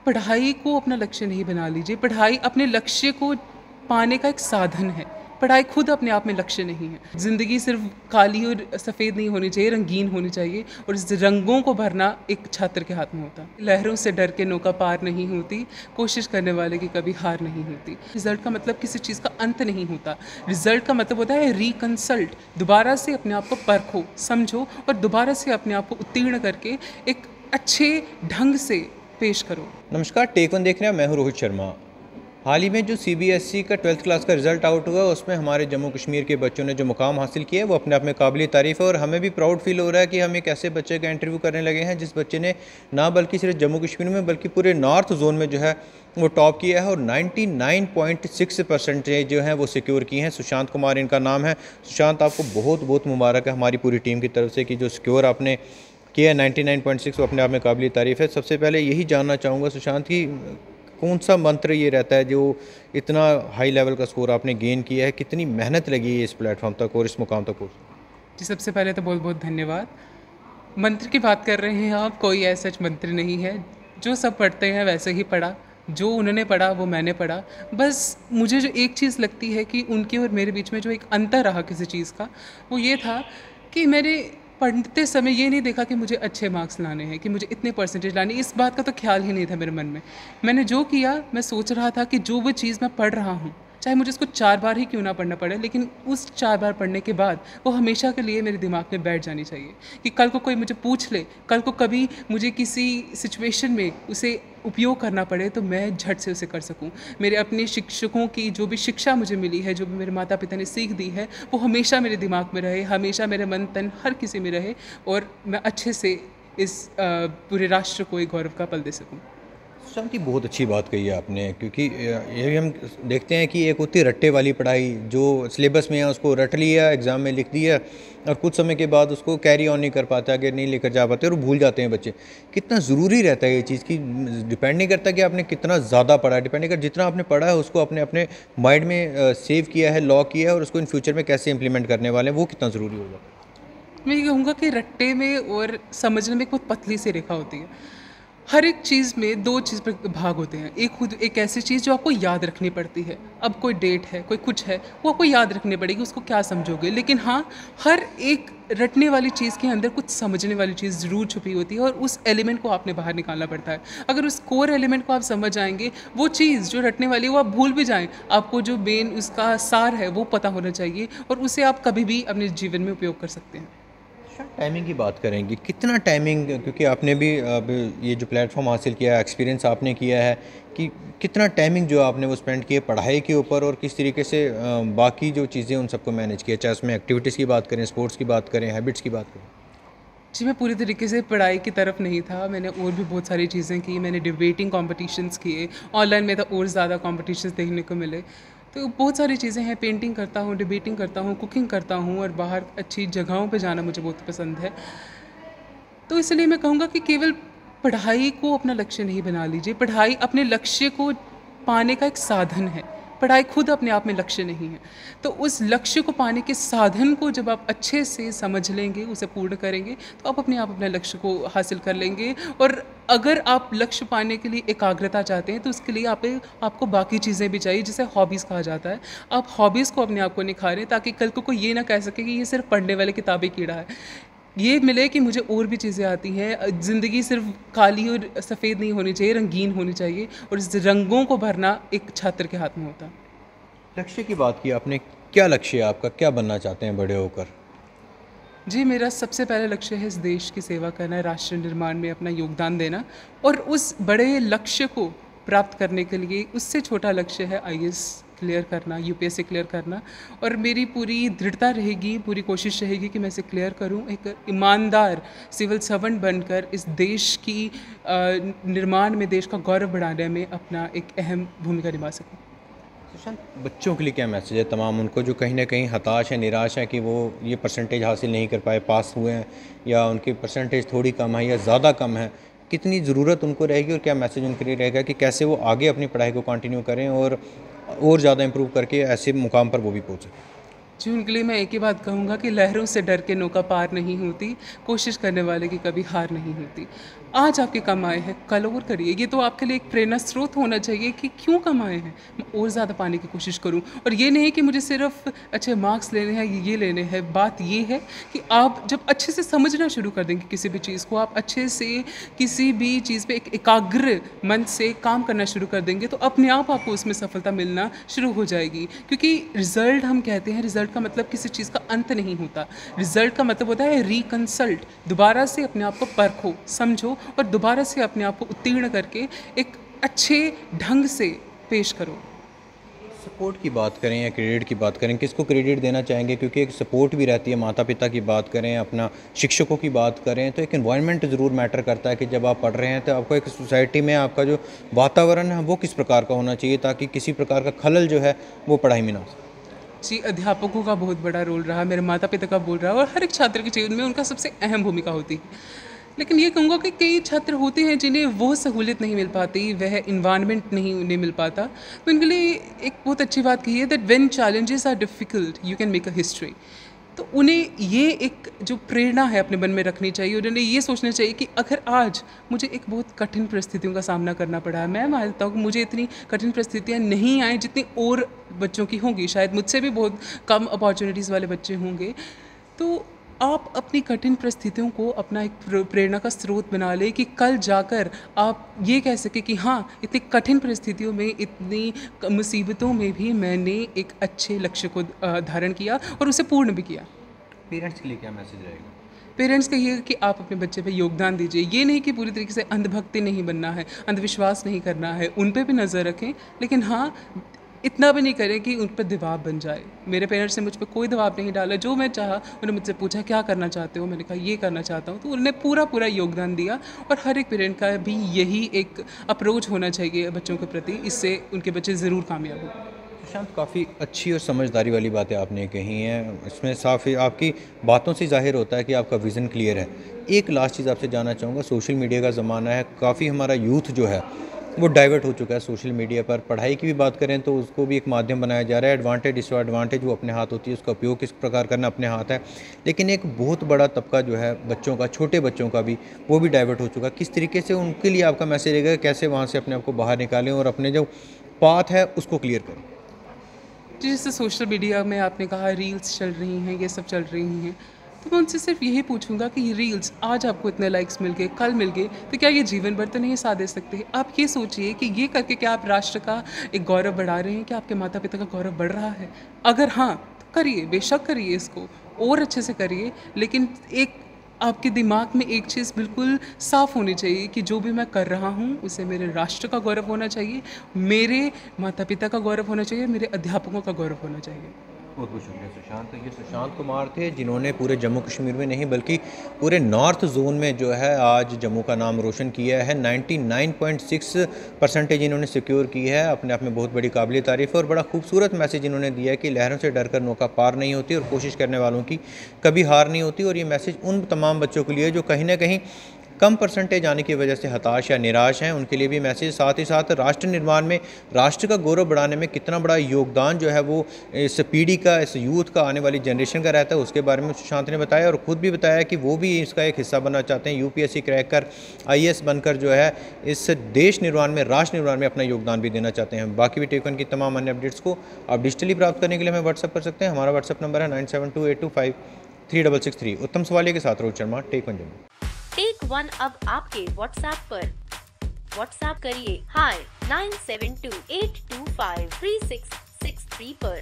पढ़ाई को अपना लक्ष्य नहीं बना लीजिए। पढ़ाई अपने लक्ष्य को पाने का एक साधन है। पढ़ाई खुद अपने आप में लक्ष्य नहीं है। ज़िंदगी सिर्फ़ काली और सफ़ेद नहीं होनी चाहिए, रंगीन होनी चाहिए और इस रंगों को भरना एक छात्र के हाथ में होता है। लहरों से डर के नौका पार नहीं होती, कोशिश करने वाले की कभी हार नहीं होती। रिज़ल्ट का मतलब किसी चीज़ का अंत नहीं होता। रिज़ल्ट का मतलब होता है रिकंसल्ट, दोबारा से अपने आप को परखो, समझो और दोबारा से अपने आप को उत्तीर्ण करके एक अच्छे ढंग से पेश करो। नमस्कार, टेक वन देख रहे हैं। मैं हूं रोहित शर्मा। हाल ही में जो सीबीएसई का 12th क्लास का रिज़ल्ट आउट हुआ, उसमें हमारे जम्मू कश्मीर के बच्चों ने जो मुकाम हासिल किया है वो अपने आप में काबिल तारीफ़ है और हमें भी प्राउड फील हो रहा है कि हम एक ऐसे बच्चे का इंटरव्यू करने लगे हैं जिस बच्चे ने ना बल्कि सिर्फ जम्मू कश्मीर में बल्कि पूरे नॉर्थ जोन में जो है वो टॉप किया है और 99.6% जो है वो सिक्योर की हैं। सुशांत कुमार इनका नाम है। सुशांत, आपको बहुत बहुत मुबारक है हमारी पूरी टीम की तरफ से कि जो सिक्योर आपने किया 99.6 वो अपने आप में काबिल तारीफ़ है। सबसे पहले यही जानना चाहूँगा सुशांत की कौन सा मंत्र ये रहता है जो इतना हाई लेवल का स्कोर आपने गेन किया है, कितनी मेहनत लगी है इस प्लेटफॉर्म तक और इस मुकाम तक जी, सबसे पहले तो बहुत बहुत धन्यवाद। मंत्र की बात कर रहे हैं आप, कोई ऐसा मंत्र नहीं है। जो सब पढ़ते हैं वैसे ही पढ़ा, जो उन्होंने पढ़ा वो मैंने पढ़ा। बस मुझे जो एक चीज़ लगती है कि उनके और मेरे बीच में जो एक अंतर रहा किसी चीज़ का, वो ये था कि मैंने पढ़ते समय ये नहीं देखा कि मुझे अच्छे मार्क्स लाने हैं, कि मुझे इतने परसेंटेज लाने, इस बात का तो ख्याल ही नहीं था मेरे मन में। मैंने जो किया, मैं सोच रहा था कि जो वो चीज़ मैं पढ़ रहा हूँ, चाहे मुझे उसको 4 बार ही क्यों ना पढ़ना पड़े, लेकिन उस 4 बार पढ़ने के बाद वो हमेशा के लिए मेरे दिमाग में बैठ जानी चाहिए कि कल को कोई मुझे पूछ ले, कल को कभी मुझे किसी सिचुएशन में उसे उपयोग करना पड़े तो मैं झट से उसे कर सकूं। मेरे अपने शिक्षकों की जो भी शिक्षा मुझे मिली है, जो भी मेरे माता पिता ने सीख दी है, वो हमेशा मेरे दिमाग में रहे, हमेशा मेरे मन तन हर किसी में रहे और मैं अच्छे से इस पूरे राष्ट्र को एक गौरव का पल दे सकूं। सुशांत की बहुत अच्छी बात कही है आपने, क्योंकि ये भी हम देखते हैं कि एक होती है रट्टे वाली पढ़ाई, जो सिलेबस में है उसको रट लिया, एग्ज़ाम में लिख दिया और कुछ समय के बाद उसको कैरी ऑन नहीं कर पाते, आगे नहीं लेकर जा पाते और भूल जाते हैं बच्चे। कितना ज़रूरी रहता है ये चीज़ की, डिपेंड नहीं करता कि आपने कितना ज़्यादा पढ़ा है, डिपेंड नहीं करता जितना आपने पढ़ा है उसको अपने अपने माइंड में सेव किया है, लॉक किया है और उसको इन फ्यूचर में कैसे इंप्लीमेंट करने वाले हैं वो कितना ज़रूरी होगा। मैं ये कहूँगा कि रट्टे में और समझने में एक बहुत पतली सी रेखा होती है। हर एक चीज़ में 2 चीज़ पर भाग होते हैं। एक खुद एक ऐसी चीज़ जो आपको याद रखनी पड़ती है। अब कोई डेट है, कोई कुछ है, वो आपको याद रखनी पड़ेगी, उसको क्या समझोगे। लेकिन हाँ, हर एक रटने वाली चीज़ के अंदर कुछ समझने वाली चीज़ ज़रूर छुपी होती है और उस एलिमेंट को आपने बाहर निकालना पड़ता है। अगर उस कोर एलिमेंट को आप समझ जाएँगे, वो चीज़ जो रटने वाली है वो आप भूल भी जाएँ, आपको जो मेन उसका सार है वो पता होना चाहिए और उसे आप कभी भी अपने जीवन में उपयोग कर सकते हैं। टाइमिंग की बात करेंगे, कितना टाइमिंग, क्योंकि आपने भी अब ये जो प्लेटफॉर्म हासिल किया है, एक्सपीरियंस आपने किया है कि कितना टाइमिंग जो आपने वो स्पेंड किया पढ़ाई के ऊपर और किस तरीके से बाकी जो चीज़ें उन सबको मैनेज किया, चाहे उसमें एक्टिविटीज़ की बात करें, स्पोर्ट्स की बात करें, हैबिट्स की बात करें। जी, मैं पूरी तरीके से पढ़ाई की तरफ नहीं था, मैंने और भी बहुत सारी चीज़ें की, मैंने डिबेटिंग कॉम्पिटिशन्स किए, ऑनलाइन में तो और ज़्यादा कॉम्पिटिशन्स देखने को मिले। तो बहुत सारी चीज़ें हैं, पेंटिंग करता हूँ, डिबेटिंग करता हूँ, कुकिंग करता हूँ और बाहर अच्छी जगहों पे जाना मुझे बहुत पसंद है। तो इसलिए मैं कहूँगा कि केवल पढ़ाई को अपना लक्ष्य नहीं बना लीजिए। पढ़ाई अपने लक्ष्य को पाने का एक साधन है। पढ़ाई खुद अपने आप में लक्ष्य नहीं है। तो उस लक्ष्य को पाने के साधन को जब आप अच्छे से समझ लेंगे, उसे पूर्ण करेंगे, तो आप अपने आप अपने लक्ष्य को हासिल कर लेंगे। और अगर आप लक्ष्य पाने के लिए एकाग्रता चाहते हैं, तो उसके लिए आपको बाकी चीज़ें भी चाहिए, जिसे हॉबीज़ कहा जाता है। आप हॉबीज़ को अपने आप को निखारें ताकि कल को कोई ये ना कह सके कि ये सिर्फ़ पढ़ने वाले किताबी कीड़ा है। ये मिले कि मुझे और भी चीज़ें आती हैं। ज़िंदगी सिर्फ़ काली और सफ़ेद नहीं होनी चाहिए, रंगीन होनी चाहिए और इस रंगों को भरना एक छात्र के हाथ में होता है। लक्ष्य की बात की आपने, क्या लक्ष्य है आपका, क्या बनना चाहते हैं बड़े होकर। जी, मेरा सबसे पहला लक्ष्य है इस देश की सेवा करना, राष्ट्र निर्माण में अपना योगदान देना और उस बड़े लक्ष्य को प्राप्त करने के लिए उससे छोटा लक्ष्य है आईएएस क्लियर करना, यूपीएससी क्लियर करना और मेरी पूरी दृढ़ता रहेगी, पूरी कोशिश रहेगी कि मैं इसे क्लियर करूं, एक ईमानदार सिविल सर्वेंट बनकर इस देश की निर्माण में, देश का गौरव बढ़ाने में अपना एक अहम भूमिका निभा सकूं। सुशांत, बच्चों के लिए क्या मैसेज है तमाम उनको जो कहीं ना कहीं हताश है, निराश है कि वो ये परसेंटेज हासिल नहीं कर पाए, पास हुए हैं या उनकी परसेंटेज थोड़ी कम है या ज़्यादा कम है, कितनी ज़रूरत उनको रहेगी और क्या मैसेज उनके लिए रहेगा कि कैसे वो आगे अपनी पढ़ाई को कंटिन्यू करें और ज़्यादा इम्प्रूव करके ऐसे मुकाम पर वो भी पहुँचे। जी, उनके लिए मैं एक ही बात कहूँगा कि लहरों से डर के नौका पार नहीं होती, कोशिश करने वाले की कभी हार नहीं होती। आज आपके कम आए हैं, कल और करिए। ये तो आपके लिए एक प्रेरणा स्रोत होना चाहिए कि क्यों कम आए हैं, मैं और ज़्यादा पाने की कोशिश करूँ। और ये नहीं कि मुझे सिर्फ़ अच्छे मार्क्स लेने हैं, ये लेने हैं। बात ये है कि आप जब अच्छे से समझना शुरू कर देंगे किसी भी चीज़ को, आप अच्छे से किसी भी चीज़ पे एक एकाग्र मन से काम करना शुरू कर देंगे, तो अपने आप आपको उसमें सफलता मिलना शुरू हो जाएगी। क्योंकि रिज़ल्ट हम कहते हैं, रिज़ल्ट का मतलब किसी चीज़ का अंत नहीं होता। रिज़ल्ट का मतलब होता है रिकंसल्ट, दोबारा से अपने आप को परखो, समझो और दोबारा से अपने आप को उत्तीर्ण करके एक अच्छे ढंग से पेश करो। सपोर्ट की बात करें या क्रेडिट की बात करें, किसको क्रेडिट देना चाहेंगे? क्योंकि एक सपोर्ट भी रहती है, माता पिता की बात करें, अपना शिक्षकों की बात करें, तो एक एनवायरनमेंट ज़रूर मैटर करता है कि जब आप पढ़ रहे हैं तो आपको एक सोसाइटी में आपका जो वातावरण है वो किस प्रकार का होना चाहिए, ताकि किसी प्रकार का खलल जो है वो पढ़ाई में ना हो। जी, अध्यापकों का बहुत बड़ा रोल रहा, मेरे माता-पिता का बोल रहा और हर एक छात्र के जीवन में उनका सबसे अहम भूमिका होती है। लेकिन ये कहूँगा कि कई छात्र होते हैं जिन्हें वो सहूलियत नहीं मिल पाती, वह एनवायरनमेंट नहीं उन्हें मिल पाता। तो उनके लिए एक बहुत अच्छी बात कही है that when challenges are difficult you can make a history. तो उन्हें ये एक जो प्रेरणा है अपने मन में रखनी चाहिए, उन्हें ये सोचना चाहिए कि अगर आज मुझे एक बहुत कठिन परिस्थितियों का सामना करना पड़ा है, मैं मानता हूँ कि मुझे इतनी कठिन परिस्थितियाँ नहीं आएँ जितनी और बच्चों की होंगी, शायद मुझसे भी बहुत कम अपॉर्चुनिटीज़ वाले बच्चे होंगे। तो आप अपनी कठिन परिस्थितियों को अपना एक प्रेरणा का स्रोत बना लें कि कल जाकर आप ये कह सकें कि हाँ, इतनी कठिन परिस्थितियों में, इतनी मुसीबतों में भी मैंने एक अच्छे लक्ष्य को धारण किया और उसे पूर्ण भी किया। पेरेंट्स के लिए क्या मैसेज रहेगा? पेरेंट्स का ये है कि आप अपने बच्चे पे योगदान दीजिए। ये नहीं कि पूरी तरीके से अंधभक्ति नहीं बनना है, अंधविश्वास नहीं करना है, उन पे भी नज़र रखें, लेकिन हाँ, इतना भी नहीं करें कि उन पर दबाव बन जाए। मेरे पेरेंट्स ने मुझ पे कोई दबाव नहीं डाला, जो मैं चाहा उन्होंने मुझसे पूछा क्या करना चाहते हो? मैंने कहा ये करना चाहता हूँ, तो उन्होंने पूरा योगदान दिया और हर एक पेरेंट का भी यही एक अप्रोच होना चाहिए बच्चों के प्रति, इससे उनके बच्चे ज़रूर कामयाब हों। सुशांत, काफ़ी अच्छी और समझदारी वाली बातें आपने कही हैं। इसमें साफ़ आपकी बातों से ज़ाहिर होता है कि आपका विज़न क्लियर है। एक लास्ट चीज़ आपसे जानना चाहूँगा, सोशल मीडिया का ज़माना है, काफ़ी हमारा यूथ जो है वो डाइवर्ट हो चुका है सोशल मीडिया पर। पढ़ाई की भी बात करें तो उसको भी एक माध्यम बनाया जा रहा है। एडवांटेज डिसएडवांटेज वो अपने हाथ होती है, उसका उपयोग किस प्रकार करना अपने हाथ है। लेकिन एक बहुत बड़ा तबका जो है बच्चों का, छोटे बच्चों का भी, वो भी डाइवर्ट हो चुका है। किस तरीके से उनके लिए आपका मैसेज रहेगा, कैसे वहाँ से अपने आप को बाहर निकालें और अपने जो पाथ है उसको क्लियर करें? जैसे सोशल मीडिया में आपने कहा रील्स चल रही हैं, ये सब चल रही हैं, तो मैं उनसे सिर्फ यही पूछूंगा कि ये रील्स आज आपको इतने लाइक्स मिल गए, कल मिल गए, तो क्या ये जीवन भर तो नहीं साथ दे सकते? आप ये सोचिए कि ये करके क्या आप राष्ट्र का एक गौरव बढ़ा रहे हैं, क्या आपके माता पिता का गौरव बढ़ रहा है? अगर हाँ, तो करिए, बेशक करिए इसको और अच्छे से करिए, लेकिन एक आपके दिमाग में एक चीज़ बिल्कुल साफ़ होनी चाहिए कि जो भी मैं कर रहा हूँ उसे मेरे राष्ट्र का गौरव होना चाहिए, मेरे माता पिता का गौरव होना चाहिए, मेरे अध्यापकों का गौरव होना चाहिए। बहुत बहुत शुक्रिया सुशांत। ये सुशांत कुमार थे जिन्होंने पूरे जम्मू कश्मीर में नहीं बल्कि पूरे नॉर्थ जोन में जो है आज जम्मू का नाम रोशन किया है। 99.6% इन्होंने सिक्योर की है, अपने आप में बहुत बड़ी काबिल तारीफ़ है और बड़ा खूबसूरत मैसेज इन्होंने दिया है कि लहरों से डरकर नौका पार नहीं होती और कोशिश करने वालों की कभी हार नहीं होती। और ये मैसेज उन तमाम बच्चों के लिए जो कहीं ना कहीं कम परसेंटेज आने की वजह से हताश या निराश हैं, उनके लिए भी मैसेज। साथ ही साथ राष्ट्र निर्माण में, राष्ट्र का गौरव बढ़ाने में कितना बड़ा योगदान जो है वो इस पीढ़ी का, इस यूथ का, आने वाली जनरेशन का रहता है, उसके बारे में सुशांत ने बताया और ख़ुद भी बताया कि वो भी इसका एक हिस्सा बनना चाहते हैं। यूपीएससी क्रैक कर IAS बनकर जो है इस देश निर्माण में, राष्ट्र निर्माण में अपना योगदान भी देना चाहते हैं। बाकी भी टेक वन की तमाम अन्य अपडेट्स को आप डिजिटली प्राप्त करने के लिए हमें व्हाट्सअप कर सकते हैं। हमारा व्हाट्सअप नंबर है 9728253663। उत्तम सवालिया के साथ Rohit Sharma, take one Jammu. Take one अब आपके व्हाट्सएप पर। व्हाट्सएप करिए हाय 9728253663 पर।